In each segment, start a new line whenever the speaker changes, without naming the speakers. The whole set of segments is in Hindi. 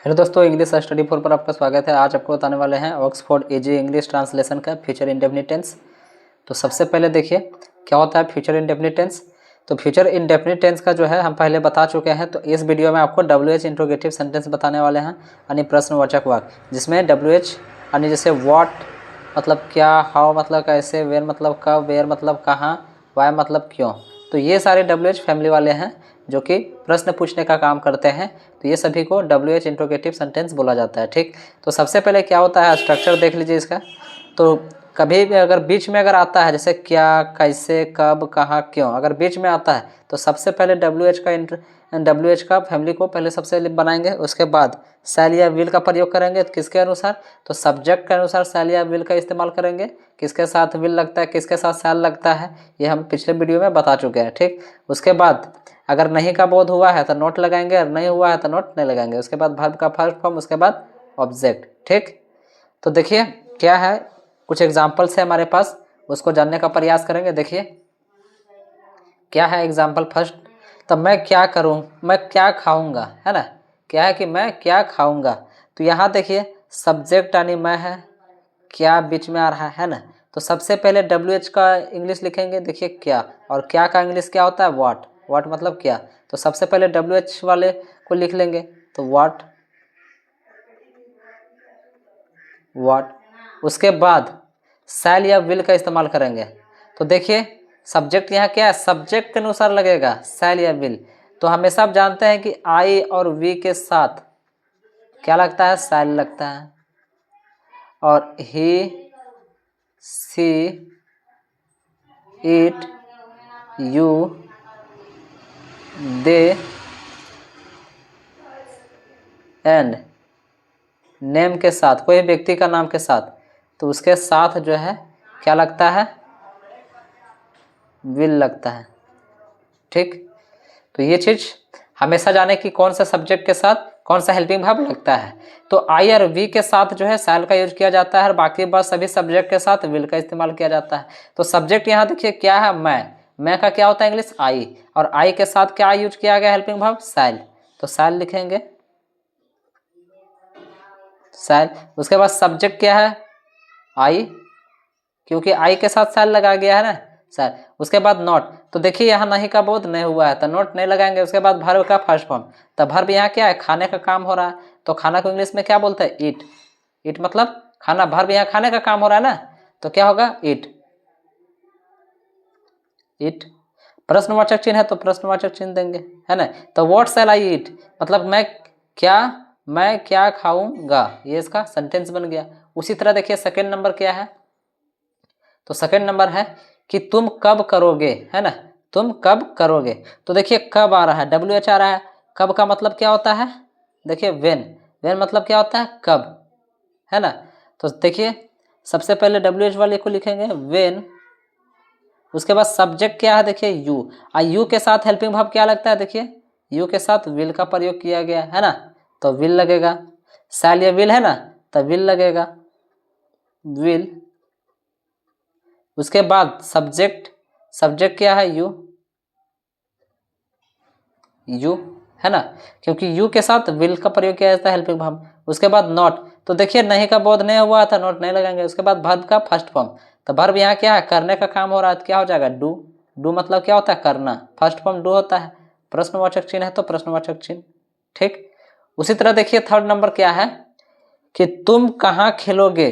हेलो दोस्तों, इंग्लिश स्टडी 4 पर आपका स्वागत है। आज आपको बताने वाले हैं ऑक्सफोर्ड इजी इंग्लिश ट्रांसलेशन का फ्यूचर इंडेफिनिट टेंस। तो सबसे पहले देखिए क्या होता है फ्यूचर इंडेफिनिट टेंस। तो फ्यूचर इंडेफिनिट टेंस का जो है हम पहले बता चुके हैं। तो इस वीडियो में आपको WH इंट्रोगेटिव सेंटेंस बताने वाले हैं, यानी प्रश्नवाचक वाक्य, जिसमें WH यानी जैसे व्हाट मतलब क्या, हाउ मतलब कैसे, वेयर मतलब कब, वेयर मतलब कहाँ, वाई मतलब क्यों। तो ये सारे WH फैमिली वाले हैं जो कि प्रश्न पूछने का काम करते हैं। तो ये सभी को WH इंट्रोगेटिव सेंटेंस बोला जाता है। ठीक, तो सबसे पहले क्या होता है, स्ट्रक्चर देख लीजिए इसका। तो कभी भी अगर बीच में अगर आता है जैसे क्या, कैसे, कब, कहाँ, क्यों, अगर बीच में आता है तो सबसे पहले WH का फैमिली को पहले सबसे बनाएंगे। उसके बाद शैल या विल का प्रयोग करेंगे। किसके अनुसार, तो सब्जेक्ट के अनुसार शैल या विल का इस्तेमाल करेंगे। किसके साथ विल लगता है, किसके साथ शैल लगता है, ये हम पिछले वीडियो में बता चुके हैं। ठीक, उसके बाद अगर नहीं का बोध हुआ है तो नोट लगाएंगे, और नहीं हुआ है तो नोट नहीं लगाएंगे। उसके बाद वर्ब का फर्स्ट फॉर्म, उसके बाद ऑब्जेक्ट। ठीक, तो देखिए क्या है, कुछ एग्जाम्पल्स है हमारे पास, उसको जानने का प्रयास करेंगे। देखिए क्या है एग्जाम्पल फर्स्ट। तो मैं क्या करूं, मैं क्या खाऊंगा, है ना। क्या है कि मैं क्या खाऊंगा। तो यहाँ देखिए सब्जेक्ट यानी मैं है, क्या बीच में आ रहा है ना। तो सबसे पहले WH का इंग्लिश लिखेंगे। देखिए क्या, और क्या का इंग्लिश क्या होता है, व्हाट। व्हाट मतलब क्या। तो सबसे पहले WH वाले को लिख लेंगे। तो व्हाट, व्हाट। उसके बाद शैल या विल का इस्तेमाल करेंगे। तो देखिए सब्जेक्ट यहाँ क्या है, सब्जेक्ट के अनुसार लगेगा शैल या विल। तो हमेशा आप जानते हैं कि आई और वी के साथ क्या लगता है, शैल लगता है। और he, she, it, you, they end name के साथ, कोई व्यक्ति का नाम के साथ, तो उसके साथ जो है क्या लगता है, विल लगता है। ठीक, तो ये चीज हमेशा जाने कि कौन सा सब्जेक्ट के साथ कौन सा हेल्पिंग वर्ब लगता है। तो आई और वी के साथ जो है शैल का यूज किया जाता है, और बाकी बात सभी सब्जेक्ट के साथ विल का इस्तेमाल किया जाता है। तो सब्जेक्ट यहाँ देखिए क्या है, मैं का क्या होता है इंग्लिश, आई, और आई के साथ क्या यूज किया गया हेल्पिंग वर्ब, शैल। तो शैल लिखेंगे, शैल। उसके बाद सब्जेक्ट क्या है, आई, क्योंकि आई के साथ शैल लगा गया है ना, शैल। उसके बाद नॉट। तो देखिए यहाँ नहीं का बोध नहीं हुआ है तो नोट नहीं लगाएंगे। उसके बाद वर्ब का फर्स्ट फॉर्म। तो वर्ब यहाँ क्या है, खाने का काम हो रहा है। तो खाना को इंग्लिश में क्या बोलते हैं, ईट। ईट मतलब खाना, वर्ब यहाँ खाने का काम हो रहा है ना, तो क्या होगा, ईट। ईट प्रश्नवाचक चिन्ह है तो प्रश्नवाचक चिन्ह देंगे, है ना। तो व्हाट शैल आई ईट मतलब मैं क्या खाऊंगा, ये इसका सेंटेंस बन गया। उसी तरह देखिए सेकेंड नंबर क्या है। तो सेकेंड नंबर है कि तुम कब करोगे, है ना, तुम कब करोगे। तो देखिए कब आ रहा है, WH आ रहा है। कब का मतलब क्या होता है, देखिए वेन। वेन मतलब क्या होता है, कब, है ना। तो देखिए सबसे पहले WH वाले को लिखेंगे वेन। उसके बाद सब्जेक्ट क्या है, देखिए यू। यू के साथ हेल्पिंग वर्ब क्या लगता है, देखिए यू के साथ विल का प्रयोग किया गया है ना, तो विल लगेगा। शैल या विल है ना, तो विल लगेगा, विल। उसके बाद सब्जेक्ट, सब्जेक्ट क्या है, यू, यू, है ना, क्योंकि यू के साथ विल का प्रयोग किया जाता है हेल्पिंग वर्ब। उसके बाद नॉट। तो देखिए नहीं का बोध नहीं हुआ था, नोट नहीं लगाएंगे। उसके बाद वर्ब का फर्स्ट फॉर्म। तो वर्ब यहाँ क्या है, करने का काम हो रहा है, तो क्या हो जाएगा, डू। डू मतलब क्या होता है, करना। फर्स्ट फॉर्म डू होता है। प्रश्नवाचक चिन्ह है तो प्रश्नवाचक चिन्ह। ठीक, उसी तरह देखिए थर्ड नंबर क्या है कि तुम कहाँ खेलोगे।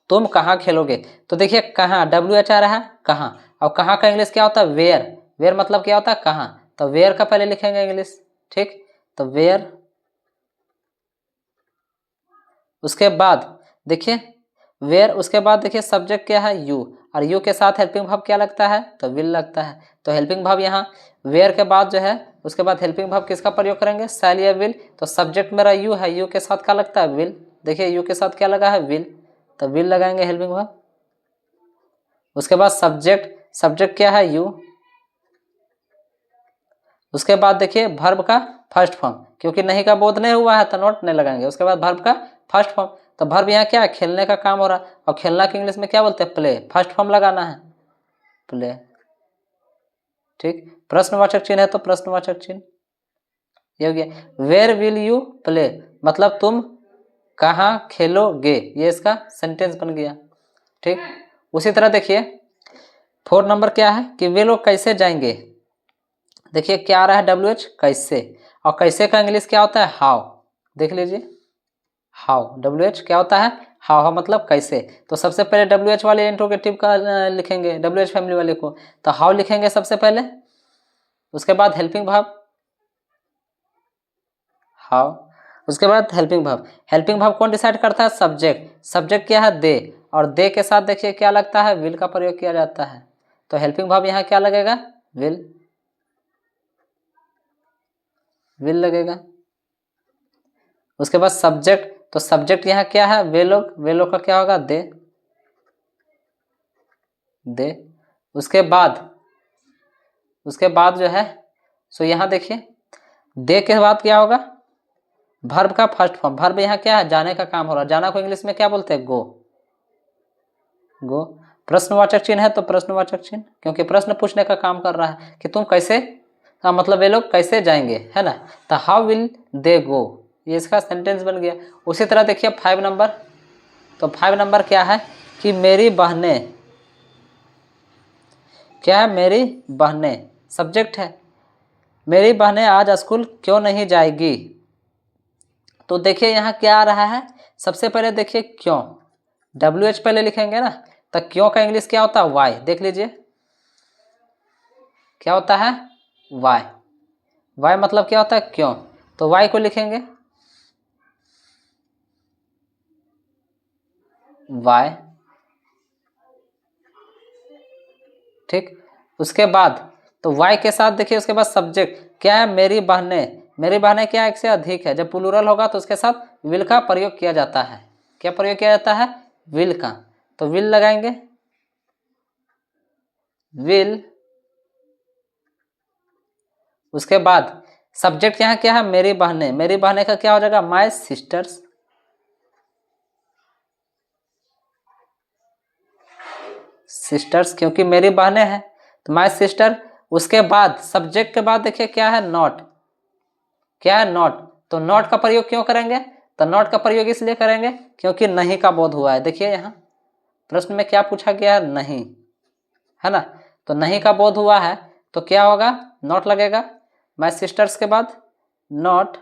तुम कहाँ खेलोगे। तो देखिए कहाँ, WH आ रहा है, कहाँ, और कहाँ का इंग्लिश क्या होता है, वेयर। वेयर मतलब क्या होता है, कहाँ। तो वेयर का पहले लिखेंगे इंग्लिश। ठीक, तो वेयर। उसके बाद देखिए वेयर। उसके बाद देखिए सब्जेक्ट क्या है, यू, और यू के साथ हेल्पिंग वर्ब क्या लगता है, तो विल लगता है। तो हेल्पिंग वर्ब यहाँ वेयर के बाद जो है, उसके बाद हेल्पिंग वर्ब किसका प्रयोग करेंगे, शैल या विल। तो सब्जेक्ट मेरा यू है, यू के साथ क्या लगता है, विल। देखिए यू के साथ क्या लगा है, विल, तो विल लगाएंगे हेल्पिंग वर्ब। उसके बाद सब्जेक्ट, सब्जेक्ट क्या है, यू। उसके बाद देखिए वर्ब का फर्स्ट फॉर्म, क्योंकि नहीं का बोध नहीं हुआ है तो नोट नहीं लगाएंगे। उसके बाद वर्ब का फर्स्ट फॉर्म। तो वर्ब यहाँ क्या है, खेलने का काम हो रहा है, और खेलना के इंग्लिश में क्या बोलते हैं, प्ले। फर्स्ट फॉर्म लगाना है, प्ले। ठीक, प्रश्नवाचक चिन्ह है तो प्रश्नवाचक चिन्ह, ये हो गया। वेयर विल यू प्ले, मतलब तुम कहाँ खेलोगे, ये इसका सेंटेंस बन गया। ठीक, उसी तरह देखिए 4 नंबर क्या है कि वे लोग कैसे जाएंगे। देखिए क्या आ रहा है, WH कैसे, और कैसे का इंग्लिश क्या होता है, हाउ। देख लीजिए हाउ, WH क्या होता है, हाउ मतलब कैसे। तो सबसे पहले WH वाले इंट्रोगेटिव का लिखेंगे, WH फैमिली वाले को, तो हाउ लिखेंगे सबसे पहले, उसके बाद हेल्पिंग वर्ब हाउ, उसके बाद हेल्पिंग वर्ब। हेल्पिंग वर्ब कौन डिसाइड करता है, सब्जेक्ट। सब्जेक्ट क्या है, दे, और दे के साथ देखिए क्या लगता है, विल का प्रयोग किया जाता है। तो हेल्पिंग वर्ब यहाँ क्या लगेगा, विल, विल लगेगा। उसके बाद सब्जेक्ट, तो सब्जेक्ट यहाँ क्या है, वे लोग, वे लोग का क्या होगा, दे, दे। उसके बाद जो है सो यहाँ देखिए दे के बाद क्या होगा, वर्ब का फर्स्ट फॉर्म। वर्ब यहाँ क्या है, जाने का काम हो रहा है। जाना को इंग्लिश में क्या बोलते हैं, गो, गो। प्रश्नवाचक चिन्ह है तो प्रश्नवाचक चिन्ह, क्योंकि प्रश्न पूछने का काम कर रहा है कि तुम कैसे, का मतलब वे लोग कैसे जाएंगे, है ना। तो हाउ विल दे गो, ये इसका सेंटेंस बन गया। उसी तरह देखिए 5 नंबर, तो 5 नंबर क्या है कि मेरी बहनें, क्या है, मेरी बहनें, सब्जेक्ट है। मेरी बहनें आज स्कूल क्यों नहीं जाएगी, तो देखिए यहाँ क्या आ रहा है, सबसे पहले देखिए क्यों, WH पहले लिखेंगे ना, तो क्यों का इंग्लिश क्या होता है, वाई। देख लीजिए क्या होता है, वाई। वाई मतलब क्या होता है, क्यों, तो वाई को लिखेंगे वाई। ठीक, उसके बाद तो वाई के साथ देखिए उसके बाद सब्जेक्ट क्या है, मेरी बहनें। मेरी बहनें क्या, एक से अधिक है, जब प्लूरल होगा तो उसके साथ विल का प्रयोग किया जाता है। क्या प्रयोग किया जाता है, विल का, तो विल लगाएंगे, विल। उसके बाद सब्जेक्ट यहाँ क्या है, मेरी बहनें। मेरी बहनें का क्या हो जाएगा, माय सिस्टर्स, सिस्टर्स, क्योंकि मेरी बहनें हैं तो माय सिस्टर। उसके बाद सब्जेक्ट के बाद देखिए क्या है, नॉट, क्या है, नॉट। तो नॉट का प्रयोग क्यों करेंगे, तो नॉट का प्रयोग इसलिए करेंगे क्योंकि नहीं का बोध हुआ है। देखिए यहाँ प्रश्न में क्या पूछा गया है, नहीं, है ना, तो नहीं का बोध हुआ है तो क्या होगा, नॉट लगेगा। माय सिस्टर्स के बाद नॉट,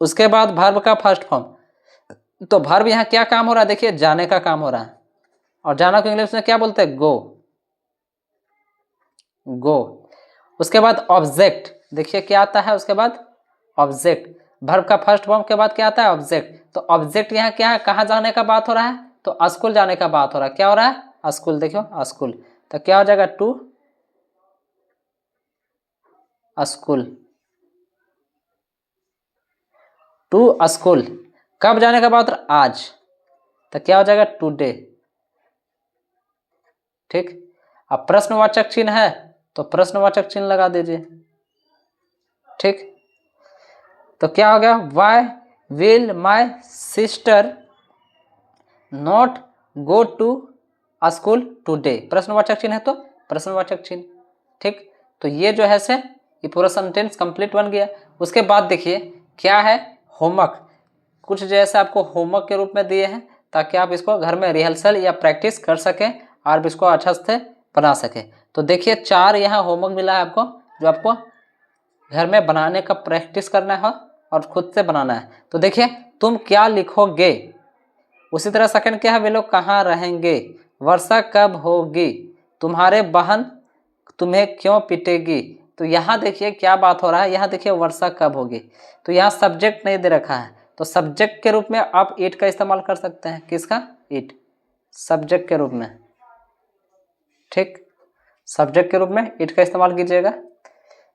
उसके बाद वर्ब का फर्स्ट फॉर्म। तो वर्ब यहाँ क्या काम हो रहा है, देखिए जाने का काम हो रहा है, और जाना को इंग्लिश में क्या बोलते हैं, गो, गो। उसके बाद ऑब्जेक्ट, देखिए क्या आता है, उसके बाद ऑब्जेक्ट। वर्ब का फर्स्ट फॉर्म के बाद क्या आता है, ऑब्जेक्ट। तो ऑब्जेक्ट यहाँ क्या है, कहाँ जाने का बात हो रहा है, तो स्कूल जाने का बात हो रहा है। क्या हो रहा है, स्कूल, देखो स्कूल, तो क्या हो जाएगा, टू स्कूल, टू स्कूल। कब जाने का बात हो रहा, आज, तो क्या हो जाएगा, टुडे। ठीक, अब प्रश्नवाचक चिन्ह है तो प्रश्नवाचक चिन्ह लगा दीजिए। ठीक, तो क्या हो गया, why will my sister not go to school today. प्रश्नवाचक चिन्ह है तो प्रश्नवाचक चिन्ह। ठीक, तो ये जो है से ये पूरा सेंटेंस कंप्लीट बन गया। उसके बाद देखिए क्या है, होमवर्क। कुछ जैसे आपको होमवर्क के रूप में दिए हैं ताकि आप इसको घर में रिहर्सल या प्रैक्टिस कर सकें और इसको अच्छा से बना सकें। तो देखिए 4 यहाँ होमवर्क मिला है आपको, जो आपको घर में बनाने का प्रैक्टिस करना है और खुद से बनाना है। तो देखिए तुम क्या लिखोगे, उसी तरह सेकंड क्या है, वे लोग कहाँ रहेंगे, वर्षा कब होगी, तुम्हारे बहन तुम्हें क्यों पिटेगी। तो यहाँ देखिए क्या बात हो रहा है, यहाँ देखिए वर्षा कब होगी, तो यहाँ सब्जेक्ट नहीं दे रखा है, तो सब्जेक्ट के रूप में आप इट का इस्तेमाल कर सकते हैं। किसका, इट, सब्जेक्ट के रूप में। ठीक, सब्जेक्ट के रूप में इट का इस्तेमाल कीजिएगा।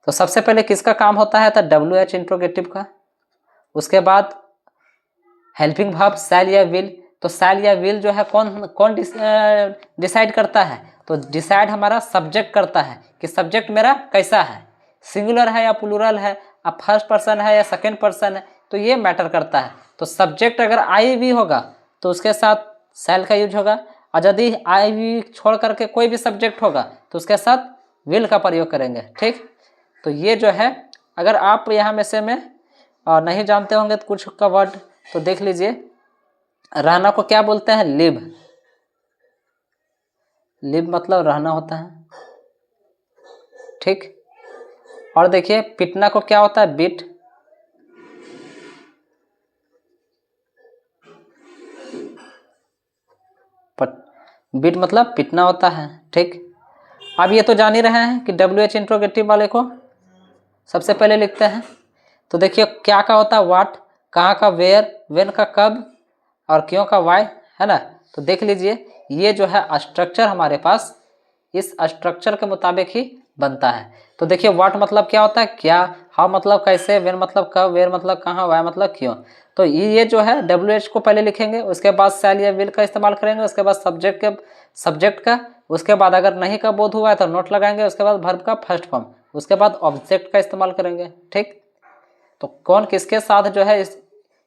तो सबसे पहले किसका काम होता है, तो WH इंट्रोगेटिव का। उसके बाद हेल्पिंग वर्ब शैल या विल। तो शैल या विल जो है कौन कौन डिसाइड करता है, तो डिसाइड हमारा सब्जेक्ट करता है कि सब्जेक्ट मेरा कैसा है, सिंगुलर है या प्लूरल है, अब फर्स्ट पर्सन है या सेकेंड पर्सन है, तो ये मैटर करता है। तो सब्जेक्ट अगर आई भी होगा तो उसके साथ शैल का यूज होगा, और यदि आई भी छोड़ करके कोई भी सब्जेक्ट होगा तो उसके साथ विल का प्रयोग करेंगे। ठीक, तो ये जो है अगर आप यहाँ में से में नहीं जानते होंगे तो कुछ का वर्ड तो देख लीजिए। रहना को क्या बोलते हैं? लिव। लिव मतलब रहना होता है, ठीक। और देखिए पिटना को क्या होता है? बीट। बीट मतलब पिटना होता है, ठीक। अब ये तो जान ही रहे हैं कि WH इंट्रोगेटिव वाले को सबसे पहले लिखते हैं। तो देखिए क्या का होता है? व्हाट, कहाँ का वेयर, व्हेन का कब, और क्यों का वाई, है ना। तो देख लीजिए ये जो है स्ट्रक्चर हमारे पास इस स्ट्रक्चर के मुताबिक ही बनता है। तो देखिए व्हाट मतलब क्या होता है? क्या। हाउ मतलब कैसे, व्हेन मतलब कब, वेयर मतलब कहाँ, वाई मतलब क्यों। तो ये जो है WH को पहले लिखेंगे, उसके बाद शैल या विल का इस्तेमाल करेंगे, उसके बाद सब्जेक्ट का, उसके बाद अगर नहीं का बोध हुआ है तो नोट लगाएंगे, उसके बाद वर्ब का फर्स्ट फॉर्म, उसके बाद ऑब्जेक्ट का इस्तेमाल करेंगे, ठीक। तो कौन किसके साथ जो है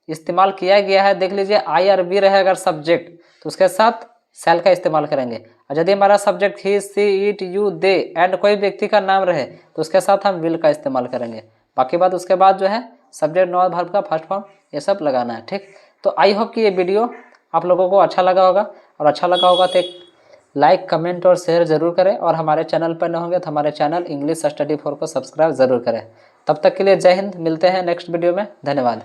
इस्तेमाल किया गया है देख लीजिए। आई और वी रहे अगर सब्जेक्ट तो उसके साथ शैल का इस्तेमाल करेंगे, और यदि हमारा subject he, she, it, you, they and कोई व्यक्ति का नाम रहे तो उसके साथ हम विल का इस्तेमाल करेंगे। बाकी बात उसके बाद जो है सब्जेक्ट, नॉन, वर्ब का फर्स्ट फॉर्म ये सब लगाना है, ठीक। तो आई होप कि ये वीडियो आप लोगों को अच्छा लगा होगा, और अच्छा लगा होगा तो एक लाइक, कमेंट और शेयर जरूर करें, और हमारे चैनल पर न होंगे तो हमारे चैनल इंग्लिश स्टडी 4 को सब्सक्राइब जरूर करें। तब तक के लिए जय हिंद, मिलते हैं नेक्स्ट वीडियो में, धन्यवाद।